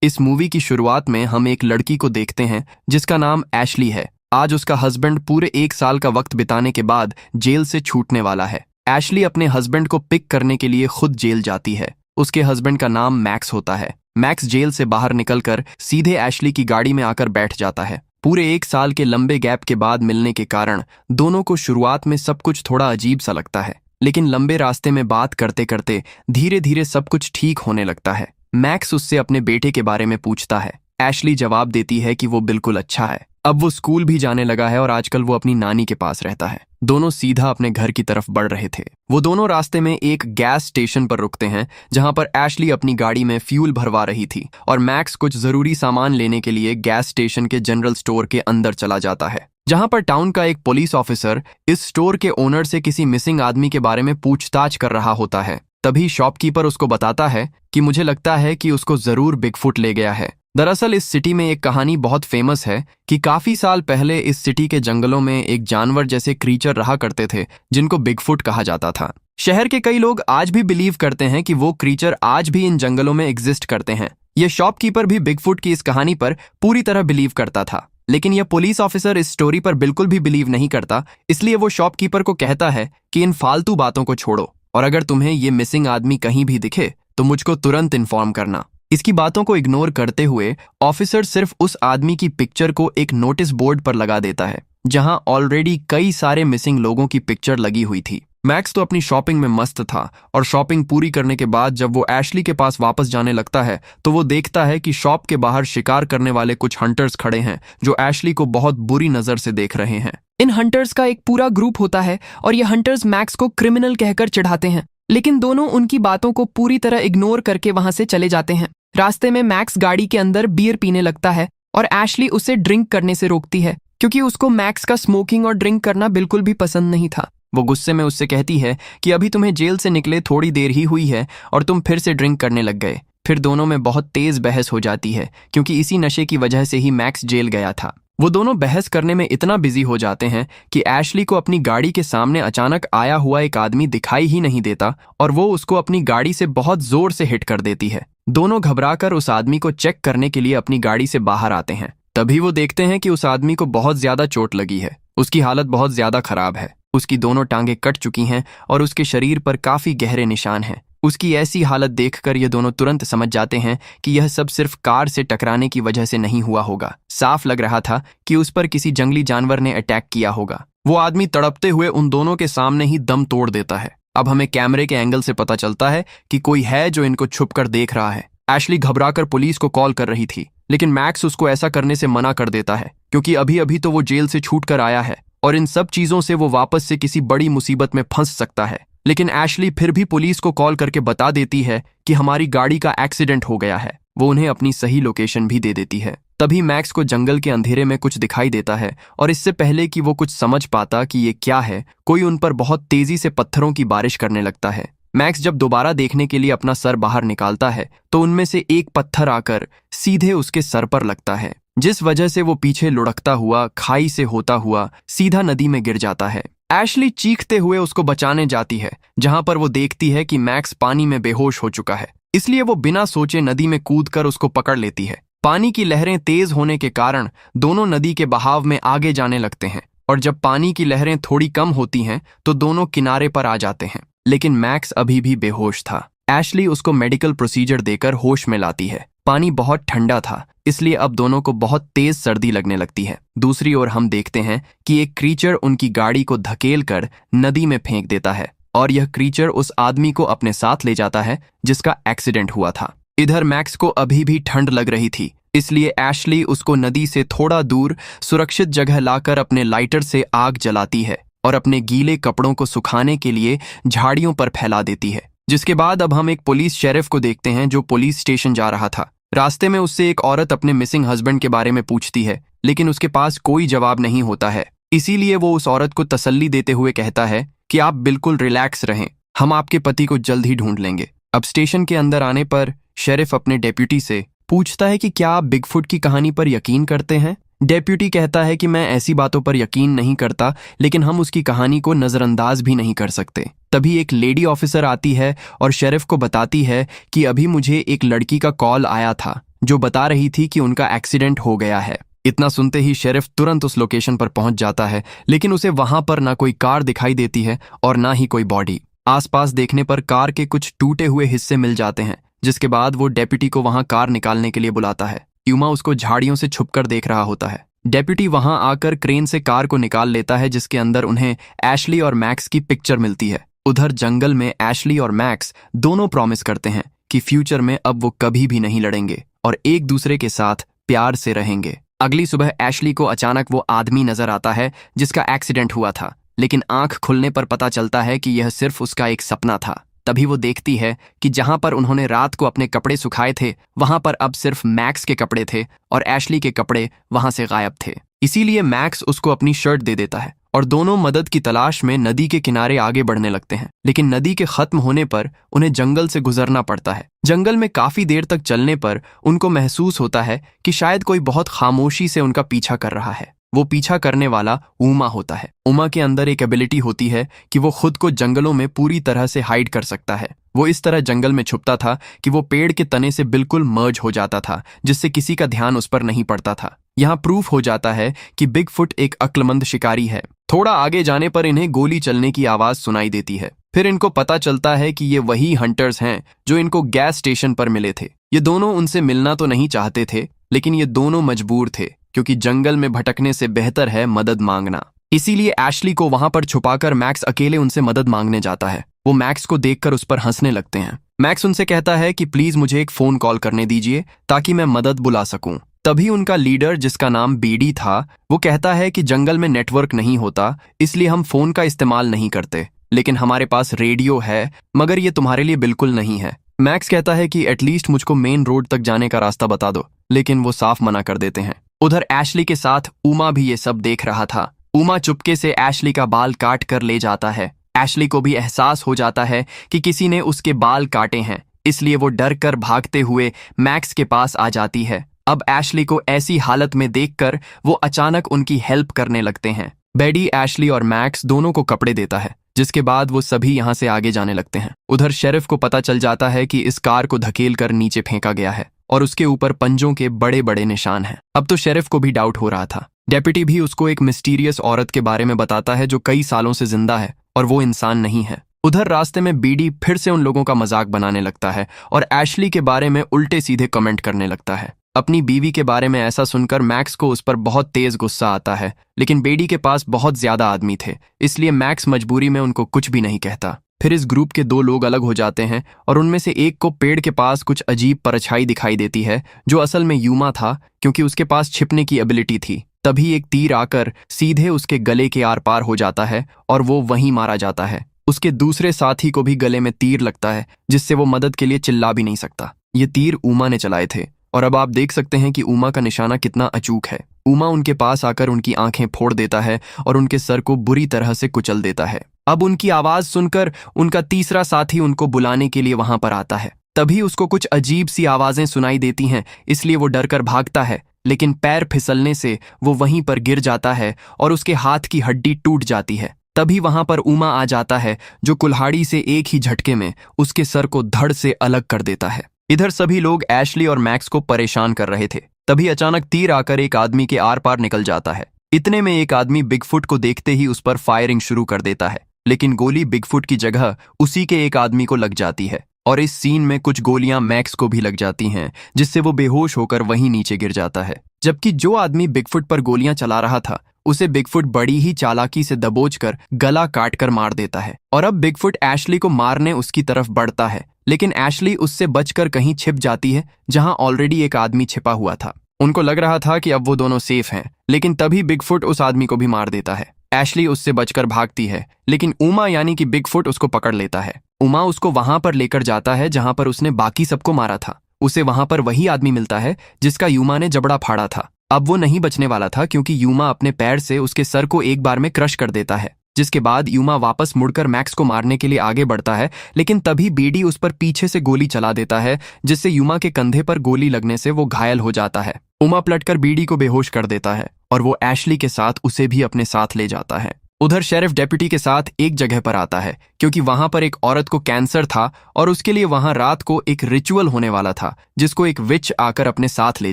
इस मूवी की शुरुआत में हम एक लड़की को देखते हैं जिसका नाम एशली है। आज उसका हस्बैंड पूरे 1 साल का वक्त बिताने के बाद जेल से छूटने वाला है। एशली अपने हस्बैंड को पिक करने के लिए खुद जेल जाती है। उसके हस्बैंड का नाम मैक्स होता है। मैक्स जेल से बाहर निकलकर सीधे एशली की गाड़ी में आकर बैठ जाता है। पूरे 1 साल के लंबे गैप के बाद मिलने के कारण दोनों को शुरुआत में सब कुछ थोड़ा अजीब सा लगता है, लेकिन लंबे रास्ते में बात करते करते धीरे धीरे सब कुछ ठीक होने लगता है। मैक्स उससे अपने बेटे के बारे में पूछता है। एशली जवाब देती है कि वो बिल्कुल अच्छा है। अब वो स्कूल भी जाने लगा है और आजकल वो अपनी नानी के पास रहता है। दोनों सीधा अपने घर की तरफ बढ़ रहे थे। वो दोनों रास्ते में एक गैस स्टेशन पर रुकते हैं जहां पर एशली अपनी गाड़ी में फ्यूल भरवा रही थी और मैक्स कुछ जरूरी सामान लेने के लिए गैस स्टेशन के जनरल स्टोर के अंदर चला जाता है, जहां पर टाउन का एक पुलिस ऑफिसर इस स्टोर के ओनर से किसी मिसिंग आदमी के बारे में पूछताछ कर रहा होता है। तभी शॉपकीपर उसको बताता है कि मुझे लगता है कि उसको जरूर बिगफुट ले गया है। दरअसल इस सिटी में एक कहानी बहुत फेमस है कि काफी साल पहले इस सिटी के जंगलों में एक जानवर जैसे क्रीचर रहा करते थे जिनको बिगफुट कहा जाता था। शहर के कई लोग आज भी बिलीव करते हैं कि वो क्रीचर आज भी इन जंगलों में एग्जिस्ट करते हैं। ये शॉपकीपर भी बिगफुट की इस कहानी पर पूरी तरह बिलीव करता था, लेकिन यह पुलिस ऑफिसर इस स्टोरी पर बिल्कुल भी बिलीव नहीं करता। इसलिए वो शॉपकीपर को कहता है कि इन फालतू बातों को छोड़ो और अगर तुम्हें ये मिसिंग आदमी कहीं भी दिखे तो मुझको तुरंत इन्फॉर्म करना। इसकी बातों को इग्नोर करते हुए ऑफिसर सिर्फ उस आदमी की पिक्चर को एक नोटिस बोर्ड पर लगा देता है जहां ऑलरेडी कई सारे मिसिंग लोगों की पिक्चर लगी हुई थी। मैक्स तो अपनी शॉपिंग में मस्त था और शॉपिंग पूरी करने के बाद जब वो एशली के पास वापस जाने लगता है तो वो देखता है कि शॉप के बाहर शिकार करने वाले कुछ हंटर्स खड़े हैं जो एशली को बहुत बुरी नजर से देख रहे हैं। इन हंटर्स का एक पूरा ग्रुप होता है और ये हंटर्स मैक्स को क्रिमिनल कहकर चिढ़ाते हैं, लेकिन दोनों उनकी बातों को पूरी तरह इग्नोर करके वहां से चले जाते हैं। रास्ते में मैक्स गाड़ी के अंदर बियर पीने लगता है और एशली उसे ड्रिंक करने से रोकती है क्योंकि उसको मैक्स का स्मोकिंग और ड्रिंक करना बिल्कुल भी पसंद नहीं था। वो गुस्से में उससे कहती है कि अभी तुम्हें जेल से निकले थोड़ी देर ही हुई है और तुम फिर से ड्रिंक करने लग गए। फिर दोनों में बहुत तेज बहस हो जाती है क्योंकि इसी नशे की वजह से ही मैक्स जेल गया था। वो दोनों बहस करने में इतना बिजी हो जाते हैं कि एशली को अपनी गाड़ी के सामने अचानक आया हुआ एक आदमी दिखाई ही नहीं देता और वो उसको अपनी गाड़ी से बहुत जोर से हिट कर देती है। दोनों घबराकर उस आदमी को चेक करने के लिए अपनी गाड़ी से बाहर आते हैं। तभी वो देखते हैं कि उस आदमी को बहुत ज्यादा चोट लगी है। उसकी हालत बहुत ज्यादा खराब है। उसकी दोनों टांगे कट चुकी हैं और उसके शरीर पर काफी गहरे निशान हैं। उसकी ऐसी हालत देखकर ये दोनों तुरंत समझ जाते हैं कि यह सब सिर्फ कार से टकराने की वजह से नहीं हुआ होगा। साफ लग रहा था कि उस पर किसी जंगली जानवर ने अटैक किया होगा। वो आदमी तड़पते हुए उन दोनों के सामने ही दम तोड़ देता है। अब हमें कैमरे के एंगल से पता चलता है कि कोई है जो इनको छुपकर देख रहा है। एशली घबराकर पुलिस को कॉल कर रही थी, लेकिन मैक्स उसको ऐसा करने से मना कर देता है क्योंकि अभी अभी तो वो जेल से छूट कर आया है और इन सब चीजों से वो वापस से किसी बड़ी मुसीबत में फंस सकता है। लेकिन एशली फिर भी पुलिस को कॉल करके बता देती है कि हमारी गाड़ी का एक्सीडेंट हो गया है। वो उन्हें अपनी सही लोकेशन भी दे देती है। तभी मैक्स को जंगल के अंधेरे में कुछ दिखाई देता है और इससे पहले कि वो कुछ समझ पाता कि ये क्या है, कोई उन पर बहुत तेजी से पत्थरों की बारिश करने लगता है। मैक्स जब दोबारा देखने के लिए अपना सर बाहर निकालता है तो उनमें से एक पत्थर आकर सीधे उसके सर पर लगता है, जिस वजह से वो पीछे लुढ़कता हुआ खाई से होता हुआ सीधा नदी में गिर जाता है। एशली चीखते हुए उसको बचाने जाती है, जहां पर वो देखती है कि मैक्स पानी में बेहोश हो चुका है। इसलिए वो बिना सोचे नदी में कूदकर उसको पकड़ लेती है। पानी की लहरें तेज होने के कारण दोनों नदी के बहाव में आगे जाने लगते हैं और जब पानी की लहरें थोड़ी कम होती हैं तो दोनों किनारे पर आ जाते हैं, लेकिन मैक्स अभी भी बेहोश था। एशली उसको मेडिकल प्रोसीजर देकर होश में लाती है। पानी बहुत ठंडा था, इसलिए अब दोनों को बहुत तेज सर्दी लगने लगती है। दूसरी ओर हम देखते हैं कि एक क्रीचर उनकी गाड़ी को धकेल कर नदी में फेंक देता है और यह क्रीचर उस आदमी को अपने साथ ले जाता है जिसका एक्सीडेंट हुआ था। इधर मैक्स को अभी भी ठंड लग रही थी, इसलिए एशली उसको नदी से थोड़ा दूर सुरक्षित जगह लाकर अपने लाइटर से आग जलाती है और अपने गीले कपड़ों को सुखाने के लिए झाड़ियों पर फैला देती है। जिसके बाद अब हम एक पुलिस शेरिफ को देखते हैं जो पुलिस स्टेशन जा रहा था। रास्ते में उससे एक औरत अपने मिसिंग हस्बैंड के बारे में पूछती है, लेकिन उसके पास कोई जवाब नहीं होता है। इसीलिए वो उस औरत को तसल्ली देते हुए कहता है कि आप बिल्कुल रिलैक्स रहें, हम आपके पति को जल्द ही ढूंढ लेंगे। अब स्टेशन के अंदर आने पर शेरिफ अपने डेप्यूटी से पूछता है कि क्या आप बिगफुट की कहानी पर यकीन करते हैं। डेप्यूटी कहता है कि मैं ऐसी बातों पर यकीन नहीं करता, लेकिन हम उसकी कहानी को नजरअंदाज भी नहीं कर सकते। तभी एक लेडी ऑफिसर आती है और शेरिफ को बताती है कि अभी मुझे एक लड़की का कॉल आया था जो बता रही थी कि उनका एक्सीडेंट हो गया है। इतना सुनते ही शेरिफ तुरंत उस लोकेशन पर पहुंच जाता है, लेकिन उसे वहां पर ना कोई कार दिखाई देती है और ना ही कोई बॉडी। आसपास देखने पर कार के कुछ टूटे हुए हिस्से मिल जाते हैं, जिसके बाद वो डेप्यूटी को वहां कार निकालने के लिए बुलाता है। यूमा उसको झाड़ियों से छुपकर देख रहा होता है। डेप्यूटी वहां आकर क्रेन से कार को निकाल लेता है, जिसके अंदर उन्हें एशली और मैक्स की पिक्चर मिलती है। उधर जंगल में एशली और मैक्स दोनों प्रॉमिस करते हैं कि फ्यूचर में अब वो कभी भी नहीं लड़ेंगे और एक दूसरे के साथ प्यार से रहेंगे। अगली सुबह एशली को अचानक वो आदमी नजर आता है जिसका एक्सीडेंट हुआ था, लेकिन आंख खुलने पर पता चलता है कि यह सिर्फ उसका एक सपना था। तभी वो देखती है कि जहां पर उन्होंने रात को अपने कपड़े सुखाए थे वहां पर अब सिर्फ मैक्स के कपड़े थे और एशली के कपड़े वहां से गायब थे। इसीलिए मैक्स उसको अपनी शर्ट दे देता है और दोनों मदद की तलाश में नदी के किनारे आगे बढ़ने लगते हैं। लेकिन नदी के खत्म होने पर उन्हें जंगल से गुजरना पड़ता है। जंगल में काफी देर तक चलने पर उनको महसूस होता है कि शायद कोई बहुत खामोशी से उनका पीछा कर रहा है। वो पीछा करने वाला उमा होता है। उमा के अंदर एक एबिलिटी होती है कि वो खुद को जंगलों में पूरी तरह से हाइड कर सकता है। वो इस तरह जंगल में छुपता था कि वो पेड़ के तने से बिल्कुल मर्ज हो जाता था, जिससे किसी का ध्यान उस पर नहीं पड़ता था। यहाँ प्रूफ हो जाता है कि बिगफुट एक अक्लमंद शिकारी है। थोड़ा आगे जाने पर इन्हें गोली चलने की आवाज सुनाई देती है। फिर इनको पता चलता है कि ये वही हंटर्स हैं जो इनको गैस स्टेशन पर मिले थे। ये दोनों उनसे मिलना तो नहीं चाहते थे, लेकिन ये दोनों मजबूर थे, क्योंकि जंगल में भटकने से बेहतर है मदद मांगना। इसीलिए एशली को वहां पर छुपाकर मैक्स अकेले उनसे मदद मांगने जाता है। वो मैक्स को देखकर उस पर हंसने लगते हैं। मैक्स उनसे कहता है कि प्लीज मुझे एक फोन कॉल करने दीजिए ताकि मैं मदद बुला सकूं। तभी उनका लीडर, जिसका नाम बीडी था, वो कहता है कि जंगल में नेटवर्क नहीं होता, इसलिए हम फोन का इस्तेमाल नहीं करते, लेकिन हमारे पास रेडियो है, मगर ये तुम्हारे लिए बिल्कुल नहीं है। मैक्स कहता है कि एटलीस्ट मुझको मेन रोड तक जाने का रास्ता बता दो, लेकिन वो साफ मना कर देते हैं। उधर एशली के साथ उमा भी ये सब देख रहा था। उमा चुपके से एशली का बाल काट कर ले जाता है। एशली को भी एहसास हो जाता है कि किसी ने उसके बाल काटे हैं, इसलिए वो डर कर भागते हुए मैक्स के पास आ जाती है। अब एशली को ऐसी हालत में देखकर वो अचानक उनकी हेल्प करने लगते हैं। बेडी, एशली और मैक्स दोनों को कपड़े देता है, जिसके बाद वो सभी यहाँ से आगे जाने लगते हैं। उधर शेरिफ को पता चल जाता है कि इस कार को धकेल कर नीचे फेंका गया है और उसके ऊपर पंजों के बड़े बड़े निशान हैं। अब तो शेरिफ को भी डाउट हो रहा था। डेप्यूटी भी उसको एक मिस्टीरियस औरत के बारे में बताता है जो कई सालों से जिंदा है और वो इंसान नहीं है। उधर रास्ते में बीडी फिर से उन लोगों का मजाक बनाने लगता है और एशली के बारे में उल्टे सीधे कमेंट करने लगता है। अपनी बीवी के बारे में ऐसा सुनकर मैक्स को उस पर बहुत तेज गुस्सा आता है, लेकिन बेडी के पास बहुत ज्यादा आदमी थे, इसलिए मैक्स मजबूरी में उनको कुछ भी नहीं कहता। फिर इस ग्रुप के दो लोग अलग हो जाते हैं और उनमें से एक को पेड़ के पास कुछ अजीब परछाई दिखाई देती है, जो असल में यूमा था, क्योंकि उसके पास छिपने की एबिलिटी थी। तभी एक तीर आकर सीधे उसके गले के आर पार हो जाता है और वो वहीं मारा जाता है। उसके दूसरे साथी को भी गले में तीर लगता है, जिससे वो मदद के लिए चिल्ला भी नहीं सकता। ये तीर उमा ने चलाए थे और अब आप देख सकते हैं कि उमा का निशाना कितना अचूक है। उमा उनके पास आकर उनकी आंखें फोड़ देता है और उनके सर को बुरी तरह से कुचल देता है। अब उनकी आवाज सुनकर उनका तीसरा साथी उनको बुलाने के लिए वहां पर आता है। तभी उसको कुछ अजीब सी आवाजें सुनाई देती हैं, इसलिए वो डरकर भागता है, लेकिन पैर फिसलने से वो वहीं पर गिर जाता है और उसके हाथ की हड्डी टूट जाती है। तभी वहां पर उमा आ जाता है, जो कुल्हाड़ी से एक ही झटके में उसके सर को धड़ से अलग कर देता है। इधर सभी लोग एशली और मैक्स को परेशान कर रहे थे। तभी अचानक तीर आकर एक आदमी के आर पार निकल जाता है। इतने में एक आदमी बिगफुट को देखते ही उस पर फायरिंग शुरू कर देता है, लेकिन गोली बिगफुट की जगह उसी के एक आदमी को लग जाती है और इस सीन में कुछ गोलियां मैक्स को भी लग जाती हैं, जिससे वो बेहोश होकर वहीं नीचे गिर जाता है। जबकि जो आदमी बिगफुट पर गोलियां चला रहा था, उसे बिगफुट बड़ी ही चालाकी से दबोचकर गला काटकर मार देता है और अब बिगफुट एशली को मारने उसकी तरफ बढ़ता है, लेकिन एशली उससे बचकर कहीं छिप जाती है जहां ऑलरेडी एक आदमी छिपा हुआ था। उनको लग रहा था कि अब वो दोनों सेफ हैं, लेकिन तभी बिगफुट उस आदमी को भी मार देता है। एशली उससे बचकर भागती है, लेकिन उमा यानी कि बिगफुट उसको पकड़ लेता है। उमा उसको वहां पर लेकर जाता है जहां पर उसने बाकी सबको मारा था। उसे वहां पर वही आदमी मिलता है जिसका यूमा ने जबड़ा फाड़ा था। अब वो नहीं बचने वाला था, क्योंकि यूमा अपने पैर से उसके सर को एक बार में क्रश कर देता है, जिसके बाद यूमा वापस मुड़कर मैक्स को मारने के लिए आगे बढ़ता है, लेकिन तभी बीडी उस पर पीछे से गोली चला देता है, जिससे यूमा के कंधे पर गोली लगने से वो घायल हो जाता है। उमा पलटकर बीडी को बेहोश कर देता है और वो एशली के साथ उसे भी अपने साथ ले जाता है। उधर शेरिफ डेप्यूटी के साथ एक जगह पर आता है क्योंकि वहां पर एक औरत को कैंसर था और उसके लिए वहां रात को एक रिचुअल होने वाला था जिसको एक विच आकर अपने साथ ले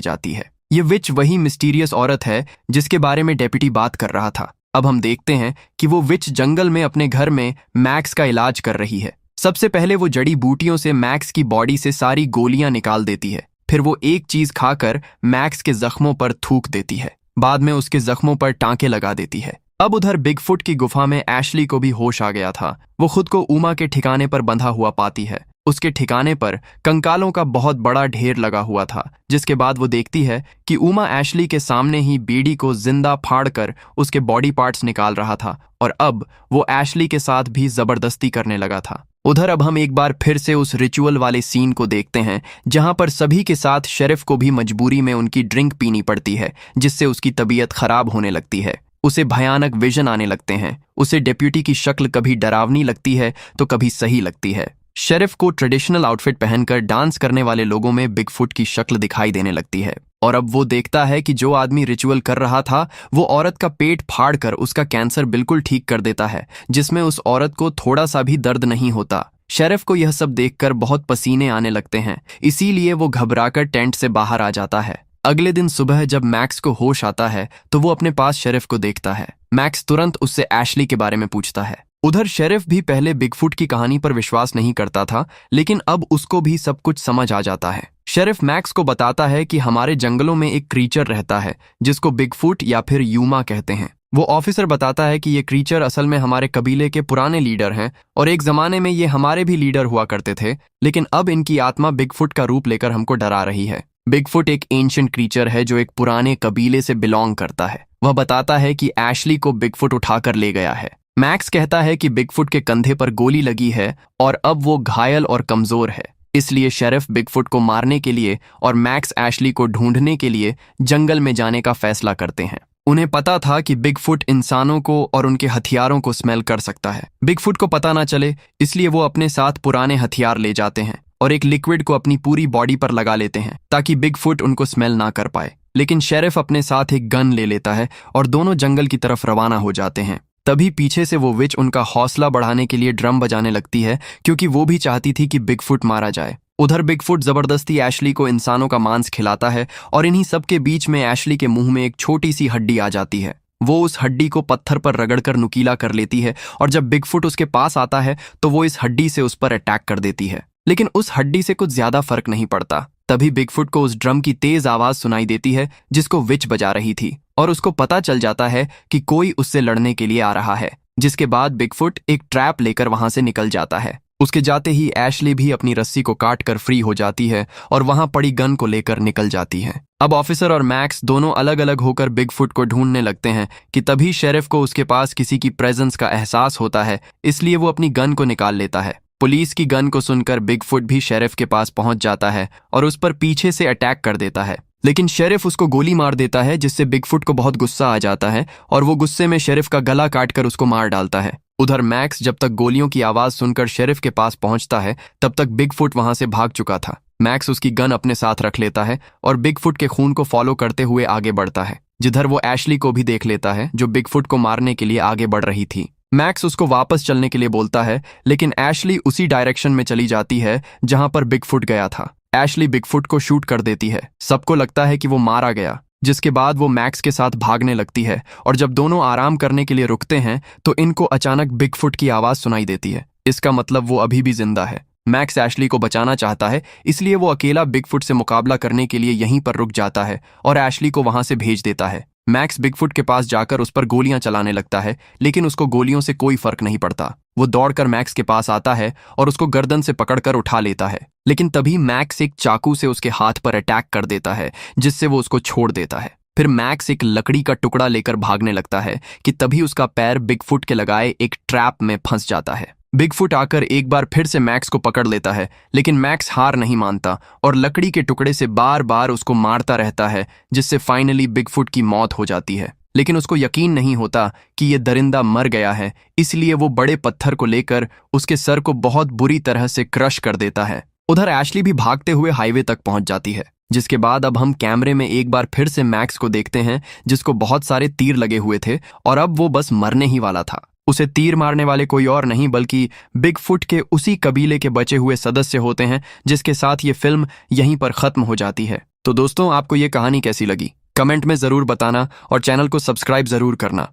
जाती है। ये विच वही मिस्टीरियस औरत है जिसके बारे में डेप्यूटी बात कर रहा था। अब हम देखते हैं कि वो विच जंगल में अपने घर में मैक्स का इलाज कर रही है। सबसे पहले वो जड़ी बूटियों से मैक्स की बॉडी से सारी गोलियां निकाल देती है। फिर वो एक चीज खाकर मैक्स के जख्मों पर थूक देती है। बाद में उसके जख्मों पर टांके लगा देती है। अब उधर बिगफुट की गुफा में एशली को भी होश आ गया था। वो खुद को ऊमा के ठिकाने पर बंधा हुआ पाती है। उसके ठिकाने पर कंकालों का बहुत बड़ा ढेर लगा हुआ था, जिसके बाद वो देखती है कि ऊमा एशली के सामने ही बीडी को जिंदा फाड़कर उसके बॉडी पार्ट्स निकाल रहा था और अब वो एशली के साथ भी जबरदस्ती करने लगा था। उधर अब हम एक बार फिर से उस रिचुअल वाले सीन को देखते हैं जहां पर सभी के साथ शेरिफ को भी मजबूरी में उनकी ड्रिंक पीनी पड़ती है, जिससे उसकी तबीयत खराब होने लगती है। उसे भयानक विजन आने लगते हैं। उसे डेप्यूटी की शक्ल कभी डरावनी लगती है तो कभी सही लगती है। शेरिफ को ट्रेडिशनल आउटफिट पहनकर डांस करने वाले लोगों में बिगफुट की शक्ल दिखाई देने लगती है और अब वो देखता है कि जो आदमी रिचुअल कर रहा था वो औरत का पेट फाड़कर उसका कैंसर बिल्कुल ठीक कर देता है, जिसमें उस औरत को थोड़ा सा भी दर्द नहीं होता। शेरिफ को यह सब देखकर बहुत पसीने आने लगते हैं, इसीलिए वो घबराकर टेंट से बाहर आ जाता है। अगले दिन सुबह जब मैक्स को होश आता है तो वो अपने पास शेरिफ को देखता है। मैक्स तुरंत उससे एशली के बारे में पूछता है। उधर शेरिफ भी पहले बिगफुट की कहानी पर विश्वास नहीं करता था, लेकिन अब उसको भी सब कुछ समझ आ जाता है। शेरिफ मैक्स को बताता है कि हमारे जंगलों में एक क्रीचर रहता है जिसको बिगफुट या फिर यूमा कहते हैं। वो ऑफिसर बताता है कि ये क्रीचर असल में हमारे कबीले के पुराने लीडर हैं और एक जमाने में ये हमारे भी लीडर हुआ करते थे, लेकिन अब इनकी आत्मा बिगफुट का रूप लेकर हमको डरा रही है। बिगफुट एक एंशिएंट क्रीचर है जो एक पुराने कबीले से बिलोंग करता है। वह बताता है कि एशली को बिगफुट उठाकर ले गया है। मैक्स कहता है कि बिगफुट के कंधे पर गोली लगी है और अब वो घायल और कमजोर है, इसलिए शेरिफ बिगफुट को मारने के लिए और मैक्स एशली को ढूंढने के लिए जंगल में जाने का फैसला करते हैं। उन्हें पता था कि बिगफुट इंसानों को और उनके हथियारों को स्मेल कर सकता है। बिगफुट को पता ना चले इसलिए वो अपने साथ पुराने हथियार ले जाते हैं और एक लिक्विड को अपनी पूरी बॉडी पर लगा लेते हैं ताकि बिगफुट उनको स्मेल ना कर पाए। लेकिन शेरिफ अपने साथ एक गन ले लेता है और दोनों जंगल की तरफ रवाना हो जाते हैं। तभी पीछे से वो विच उनका हौसला बढ़ाने के लिए ड्रम बजाने लगती है क्योंकि वो भी चाहती थी कि बिगफुट मारा जाए। उधर बिगफुट जबरदस्ती एशली को इंसानों का मांस खिलाता है और इन्हीं सब के बीच में एशली के मुंह में एक छोटी सी हड्डी आ जाती है। वो उस हड्डी को पत्थर पर रगड़कर नुकीला कर लेती है और जब बिगफुट उसके पास आता है तो वो इस हड्डी से उस पर अटैक कर देती है, लेकिन उस हड्डी से कुछ ज्यादा फर्क नहीं पड़ता। तभी बिगफुट को उस ड्रम की तेज आवाज सुनाई देती है जिसको विच बजा रही थी और उसको पता चल जाता है कि कोई उससे लड़ने के लिए आ रहा है, जिसके बाद बिगफुट एक ट्रैप लेकर वहां से निकल जाता है। उसके जाते ही एशली भी अपनी रस्सी को काटकर फ्री हो जाती है और वहां पड़ी गन को लेकर निकल जाती है। अब ऑफिसर और मैक्स दोनों अलग अलग होकर बिगफुट को ढूंढने लगते हैं कि तभी शेरिफ को उसके पास किसी की प्रेजेंस का एहसास होता है, इसलिए वो अपनी गन को निकाल लेता है। पुलिस की गन को सुनकर बिगफुट भी शेरिफ के पास पहुंच जाता है और उस पर पीछे से अटैक कर देता है, लेकिन शेरिफ उसको गोली मार देता है जिससे बिगफुट को बहुत गुस्सा आ जाता है और वो गुस्से में शेरिफ का गला काटकर उसको मार डालता है। उधर मैक्स जब तक गोलियों की आवाज सुनकर शेरिफ के पास पहुंचता है तब तक बिगफुट वहां से भाग चुका था। मैक्स उसकी गन अपने साथ रख लेता है और बिगफुट के खून को फॉलो करते हुए आगे बढ़ता है, जिधर वो एशली को भी देख लेता है जो बिगफुट को मारने के लिए आगे बढ़ रही थी। मैक्स उसको वापस चलने के लिए बोलता है, लेकिन एशली उसी डायरेक्शन में चली जाती है जहां पर बिगफुट गया था। एशली बिगफुट को शूट कर देती है। सबको लगता है कि वो मारा गया, जिसके बाद वो मैक्स के साथ भागने लगती है और जब दोनों आराम करने के लिए रुकते हैं तो इनको अचानक बिगफुट की आवाज सुनाई देती है। इसका मतलब वो अभी भी जिंदा है। मैक्स एशली को बचाना चाहता है, इसलिए वो अकेला बिगफुट से मुकाबला करने के लिए यहीं पर रुक जाता है और एशली को वहां से भेज देता है। मैक्स बिगफुट के पास जाकर उस पर गोलियां चलाने लगता है, लेकिन उसको गोलियों से कोई फर्क नहीं पड़ता। वो दौड़कर मैक्स के पास आता है और उसको गर्दन से पकड़कर उठा लेता है, लेकिन तभी मैक्स एक चाकू से उसके हाथ पर अटैक कर देता है जिससे वो उसको छोड़ देता है। फिर मैक्स एक लकड़ी का टुकड़ा लेकर भागने लगता है कि तभी उसका पैर बिगफुट के लगाए एक ट्रैप में फंस जाता है। बिगफुट आकर एक बार फिर से मैक्स को पकड़ लेता है, लेकिन मैक्स हार नहीं मानता और लकड़ी के टुकड़े से बार बार उसको मारता रहता है, जिससे फाइनली बिगफुट की मौत हो जाती है। लेकिन उसको यकीन नहीं होता कि ये दरिंदा मर गया है, इसलिए वो बड़े पत्थर को लेकर उसके सर को बहुत बुरी तरह से क्रश कर देता है। उधर एशली भी भागते हुए हाईवे तक पहुंच जाती है। जिसके बाद अब हम कैमरे में एक बार फिर से मैक्स को देखते हैं, जिसको बहुत सारे तीर लगे हुए थे और अब वो बस मरने ही वाला था। उसे तीर मारने वाले कोई और नहीं बल्कि बिग फुट के उसी कबीले के बचे हुए सदस्य होते हैं, जिसके साथ ये फिल्म यहीं पर खत्म हो जाती है। तो दोस्तों, आपको ये कहानी कैसी लगी कमेंट में जरूर बताना और चैनल को सब्सक्राइब जरूर करना।